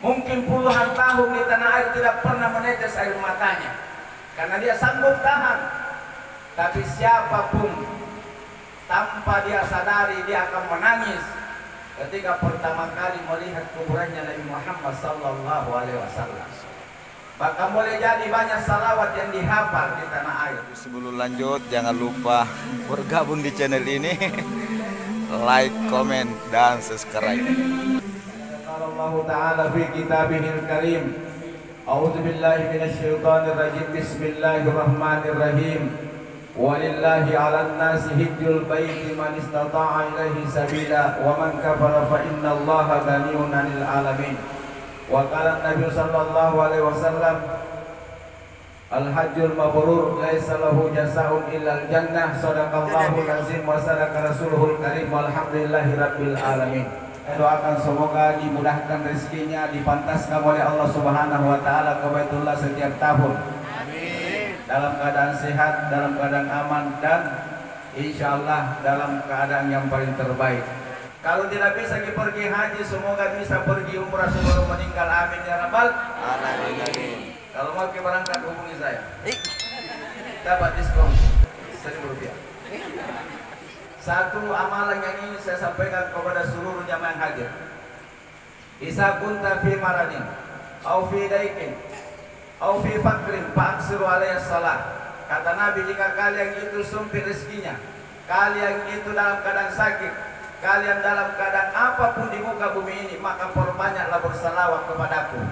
Mungkin puluhan tahun di tanah air tidak pernah menetes air matanya karena dia sanggup tahan. Tapi siapapun tanpa dia sadari dia akan menangis ketika pertama kali melihat kuburannya Nabi Muhammad sallallahu alaihi wasallam. Bahkan boleh jadi banyak salawat yang dihafal di tanah air. Sebelum lanjut jangan lupa bergabung di channel ini, like, komen, dan subscribe. Allah Ta'ala fi kitabihil karim. A'udzu billahi minasyaitonir rajim. Bismillahirrahmanirrahim. Walillahi 'alan nasi hijjul baiti man istata'a ilaihi sabila wa man kafara fa innallaha ghaniyyun 'anil 'alamin. Wa qala Nabi sallallahu alaihi wasallam, al-hajjul mabrur laisa lahu jazaa'un illal jannah. Shadaqallahul azim wa sadaqa rasuluhul karim. Walhamdulillahi rabbil alamin. Doakan semoga dimudahkan rezekinya, dipantaskan oleh Allah Subhanahu wa taala ke Baitullah setiap tahun. Amin. Dalam keadaan sehat, dalam keadaan aman, dan insyaallah dalam keadaan yang paling terbaik. Kalau tidak bisa pergi haji, semoga bisa pergi umrah sebelum meninggal. Amin ya rabbal alamin. Kalau mau berangkat hubungi saya. Dapat diskon Rp1.000. Satu amalan yang ingin saya sampaikan kepada seluruh jamaah yang hadir. Isa kunta fi maradin au fi daikin au fi fakrin fa'ksiru alaihi salat. Kata Nabi, jika kalian itu sempit rezekinya, kalian itu dalam keadaan sakit, kalian dalam keadaan apapun di muka bumi ini, maka perbanyaklah bersalawat kepadaku.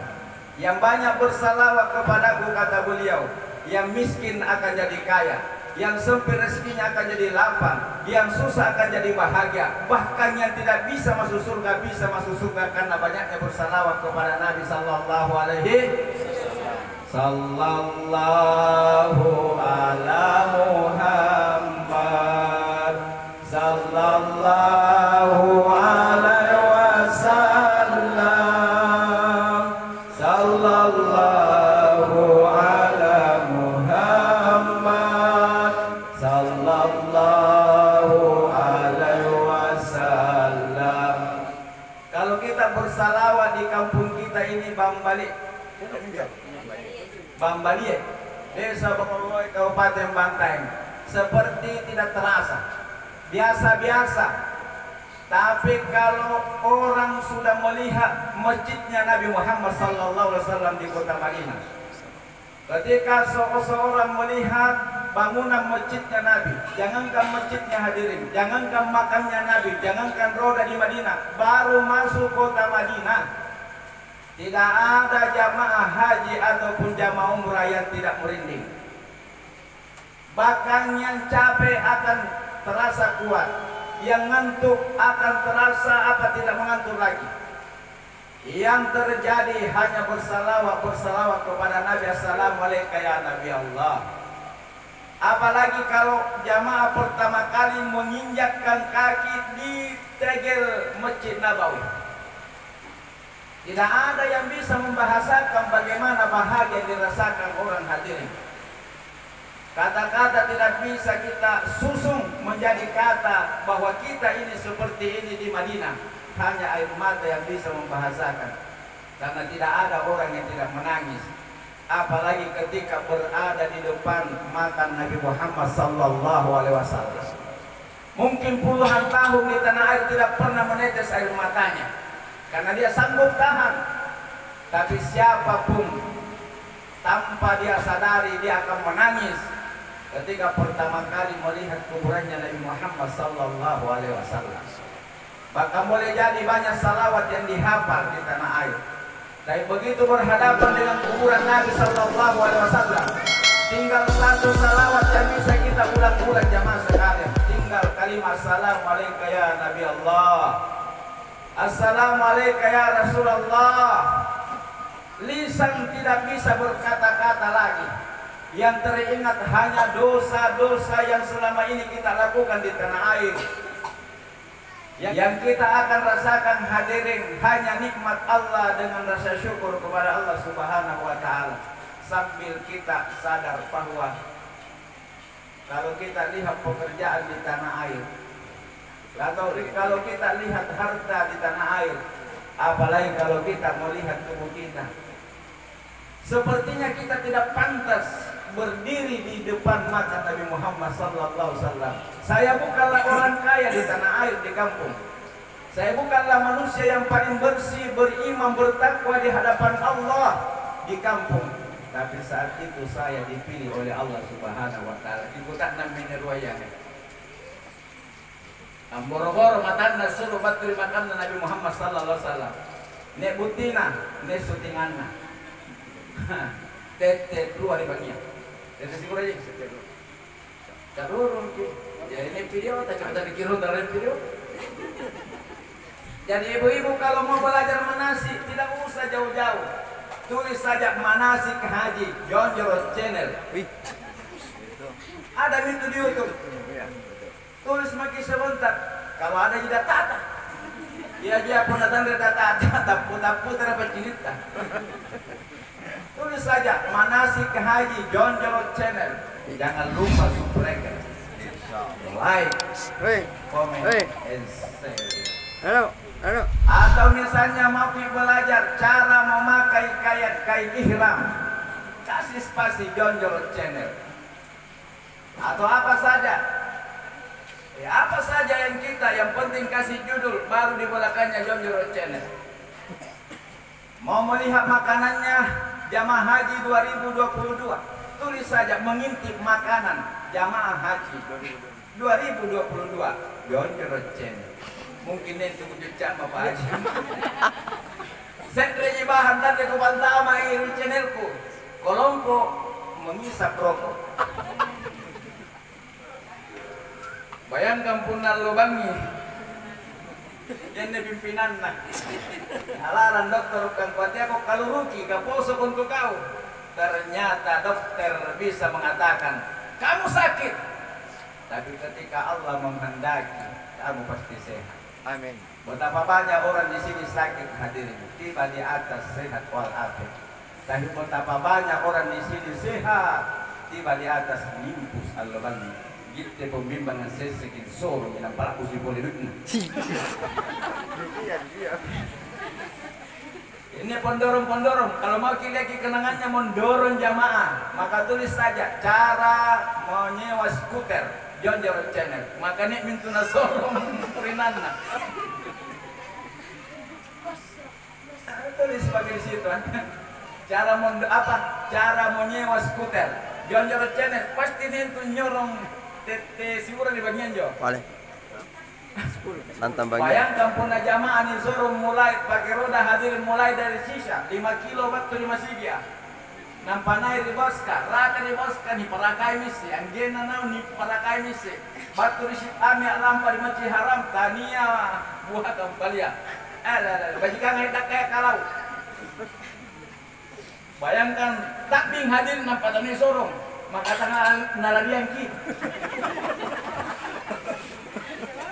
Yang banyak bersalawat kepadaku, kata beliau, yang miskin akan jadi kaya, yang sempit rezekinya akan jadi lapang, yang susah akan jadi bahagia, bahkan yang tidak bisa masuk surga bisa masuk surga karena banyaknya bersalawat kepada Nabi sallallahu alaihi sallallahu ala Muhammad sallallahu alaihi wasallam sallallahu ala Muhammad sallallahu alaihi wasallam. Kalau kita bersalawat di kampung kita ini Bambali, Desa Bangoroi, Kabupaten Bantaeng, seperti tidak terasa, biasa-biasa. Tapi kalau orang sudah melihat masjidnya Nabi Muhammad SAW di kota Madinah, ketika seorang melihat bangunan masjidnya Nabi, jangankan masjidnya hadirin, jangankan makamnya Nabi, jangankan roda di Madinah, baru masuk kota Madinah, tidak ada jamaah haji ataupun jamaah umrah yang tidak merinding. Bahkan yang capek akan terasa kuat, yang ngantuk akan terasa tidak mengantuk lagi. Yang terjadi hanya bersalawat kepada Nabi. Assalamualaikum ya Nabi Allah. Apalagi kalau jamaah pertama kali menginjakkan kaki di tegel Masjid Nabawi, tidak ada yang bisa membahasakan bagaimana bahagia yang dirasakan orang hadirin. Kata-kata tidak bisa kita susung menjadi kata bahwa kita ini seperti ini di Madinah. Hanya air mata yang bisa membahasakan, karena tidak ada orang yang tidak menangis, apalagi ketika berada di depan mata Nabi Muhammad sallallahu alaihi wasallam. Mungkin puluhan tahun di tanah air tidak pernah menetes air matanya karena dia sanggup tahan. Tapi siapapun tanpa dia sadari dia akan menangis ketika pertama kali melihat kuburannya Nabi Muhammad sallallahu alaihi wasallam. Bahkan boleh jadi banyak salawat yang dihafal di tanah air. Tapi begitu berhadapan dengan kuburan Nabi sallallahu alaihi wasallam, tinggal satu salawat yang bisa kita ulang-ulang jamaah sekalian. Tinggal kalimat assalamualaikum ya Nabi Allah, assalamualaikum ya Rasulullah. Lisan tidak bisa berkata-kata lagi. Yang teringat hanya dosa-dosa yang selama ini kita lakukan di tanah air. Yang kita akan rasakan hadirin hanya nikmat Allah dengan rasa syukur kepada Allah Subhanahu wa taala. Sambil kita sadar bahwa kalau kita lihat pekerjaan di tanah air, atau kalau kita lihat harta di tanah air, Apalagi kalau kita melihat tubuh kita, sepertinya kita tidak pantas berdiri di depan mata Nabi Muhammad SAW. Saya bukanlah orang kaya di tanah air, di kampung. Saya bukanlah manusia yang paling bersih, beriman, bertakwa di hadapan Allah di kampung. Tapi saat itu saya dipilih oleh Allah Subhanahu wa taala. Ikutan namanya ruayah. Boro-boro matana suruh batul makan Nabi Muhammad sallallahu alaihi wasallam. Nek butina, nek sutinganna. Tete keluar di bagian. Tete siguro aja. Karurun ki. Ya ini video, tak coba dikira dalam video. Jadi ibu-ibu kalau mau belajar manasik tidak usah jauh-jauh. Tulis saja manasik haji Jonjoro Channel. Ada itu di YouTube. Tulis makin sebentar. Kalau ada juga tata. Dia pun datang dari tata putar apa cerita. Tulis saja manasik haji Jonjoro Channel. Jangan lupa subscribe, like, comment, and share. Halo. Atau misalnya mau belajar cara memakai kain ihram, kasih spasi Jonjoro Channel. Atau apa saja. Apa saja yang penting kasih judul, baru di belakangnya Jonjoro Channel. Mau melihat makanannya jamaah haji 2022, tulis saja mengintip makanan jamaah haji 2022 Jonjoro Channel. Mungkin itu jejak Bapak Haji. Saya bahan tadi ke bantama ini channelku. Kolompo mengisap rokok. Bayangkan punal lubangi. Yang pimpinan nak. Alaran dokter kan kuatnya kok kalau ruki kaposo untuk kau. Ternyata dokter bisa mengatakan kamu sakit. Tapi ketika Allah menghendaki, kamu pasti sehat. Amin. Betapa banyak orang di sini sakit hadirin, tiba di atas sehat walafiat. Tapi betapa banyak orang di sini sehat, tiba di atas nimbus al-bani. Gitu pembimbangan sesekin soro yang pelaku si boleh duduk. Ini pondorong-pondorong. Kalau mau kileki kenangannya mendorong jamaah, maka tulis saja cara menyewa skuter Jonjoro Channel. Makanya mintuna sorong purinanna. Tulis sebagai di situ. Cara menyewa skuter Jonjoro Channel. Pasti nintu nyorong tete siguro di bagian jo. Boleh. Nantang bagian. Bayangkan punah jamaah ni sorong mulai pakai roda hadirin mulai dari sisa 5 kilo waktu 5 sigia. Nampanai riboska, raka riboska ni parakai misi, anggena nau ni parakai misi. Batu risit amia lampa di masjid haram, tania buah kampalia. Bajikan ngai tak kayak kalau. Bayangkan tak bing hadir nampak tani sorong, maka tangan nalarian ki.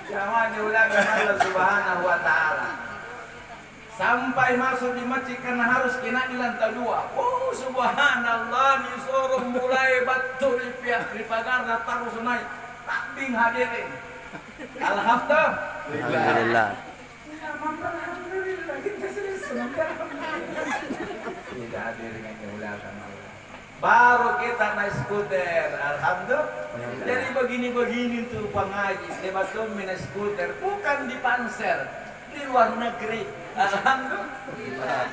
Jangan diulang Allah Subhanahu wa taala. Sampai masuk di masjid karena harus kena di lantai 2. Oh subhanallah, ni sorong mulai batu di pihak di pagar datang sunai. Takbing hadirin. Alhamdulillah. Tidak hadirin yang dimuliakan Allah. Baru kita naik skuter, alhamdulillah. Jadi begini-begini tuh pengaji. Debatun naik skuter, bukan di Panser, di luar negeri. Alhamdulillah.